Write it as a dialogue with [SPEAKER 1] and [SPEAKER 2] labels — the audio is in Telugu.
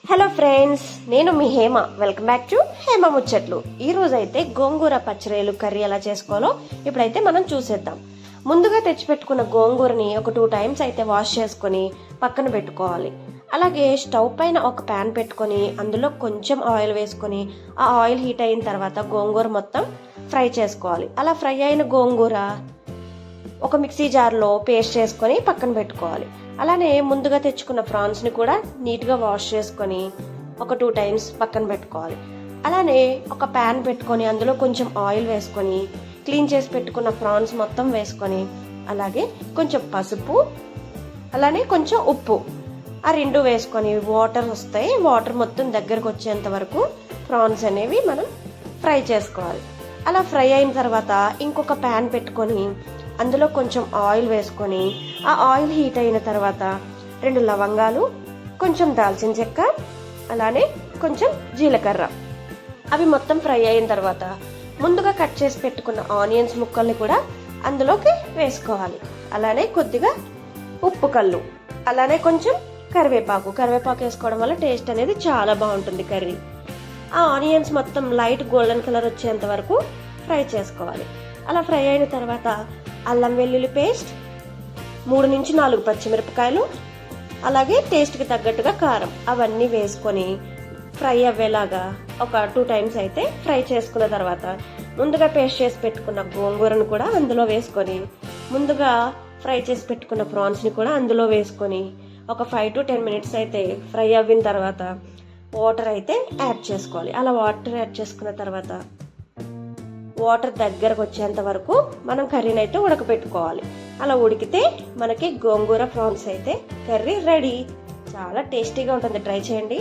[SPEAKER 1] హలో ఫ్రెండ్స్, నేను మీ Hema. Welcome back to Hema ముచ్చట్లు. ఈ రోజు అయితే గోంగూర పచ్చిరొయ్యలు కర్రీ ఎలా చేసుకోవాలో ఇప్పుడైతే మనం చూసేద్దాం. ముందుగా తెచ్చిపెట్టుకున్న గోంగూరని ఒక 2 టైమ్స్ అయితే వాష్ చేసుకొని పక్కన పెట్టుకోవాలి. అలాగే స్టవ్ పైన ఒక ప్యాన్ పెట్టుకొని అందులో కొంచెం ఆయిల్ వేసుకొని ఆ ఆయిల్ హీట్ అయిన తర్వాత గోంగూర మొత్తం ఫ్రై చేసుకోవాలి. అలా ఫ్రై అయిన గోంగూర ఒక మిక్సీ జార్లో పేస్ట్ చేసుకొని పక్కన పెట్టుకోవాలి. అలానే ముందుగా తెచ్చుకున్న ప్రాన్స్ని కూడా నీట్గా వాష్ చేసుకొని ఒక 2 టైమ్స్ పక్కన పెట్టుకోవాలి. అలానే ఒక ప్యాన్ పెట్టుకొని అందులో కొంచెం ఆయిల్ వేసుకొని క్లీన్ చేసి పెట్టుకున్న ప్రాన్స్ మొత్తం వేసుకొని అలాగే కొంచెం పసుపు అలానే కొంచెం ఉప్పు ఆ 2 వేసుకొని వాటర్ వస్తాయి. వాటర్ మొత్తం దగ్గరకు వచ్చేంత వరకు ప్రాన్స్ అనేవి మనం ఫ్రై చేసుకోవాలి. అలా ఫ్రై అయిన తర్వాత ఇంకొక ప్యాన్ పెట్టుకొని అందులో కొంచెం ఆయిల్ వేసుకొని ఆ ఆయిల్ హీట్ అయిన తర్వాత 2 లవంగాలు, కొంచెం దాల్చిన చెక్క, అలానే కొంచెం జీలకర్ర అవి మొత్తం ఫ్రై అయిన తర్వాత ముందుగా కట్ చేసి పెట్టుకున్న ఆనియన్స్ ముక్కల్ని కూడా అందులోకి వేసుకోవాలి. అలానే కొద్దిగా ఉప్పు కల్లు, అలానే కొంచెం కరివేపాకు వేసుకోవడం వల్ల టేస్ట్ అనేది చాలా బాగుంటుంది కర్రీ. ఆ ఆనియన్స్ మొత్తం లైట్ గోల్డెన్ కలర్ వచ్చేంత వరకు ఫ్రై చేసుకోవాలి. అలా ఫ్రై అయిన తర్వాత అల్లం వెల్లుల్లి పేస్ట్, 3 నుంచి 4 పచ్చిమిరపకాయలు, అలాగే టేస్ట్కి తగ్గట్టుగా కారం అవన్నీ వేసుకొని ఫ్రై అవ్వేలాగా ఒక 2 టైమ్స్ అయితే ఫ్రై చేసుకున్న తర్వాత ముందుగా పేస్ట్ చేసి పెట్టుకున్న గోంగూరను కూడా అందులో వేసుకొని ముందుగా ఫ్రై చేసి పెట్టుకున్న ప్రాన్స్ని కూడా అందులో వేసుకొని ఒక 5 to 10 మినిట్స్ అయితే ఫ్రై అవ్విన తర్వాత వాటర్ అయితే యాడ్ చేసుకోవాలి. అలా వాటర్ యాడ్ చేసుకున్న తర్వాత వాటర్ దగ్గరకు వచ్చేంత వరకు మనం కర్రీని అయితే ఉడకపెట్టుకోవాలి. అలా ఉడికితే మనకి గోంగూర ప్రాన్స్ అయితే కర్రీ రెడీ. చాలా టేస్టీగా ఉంటుంది, ట్రై చేయండి.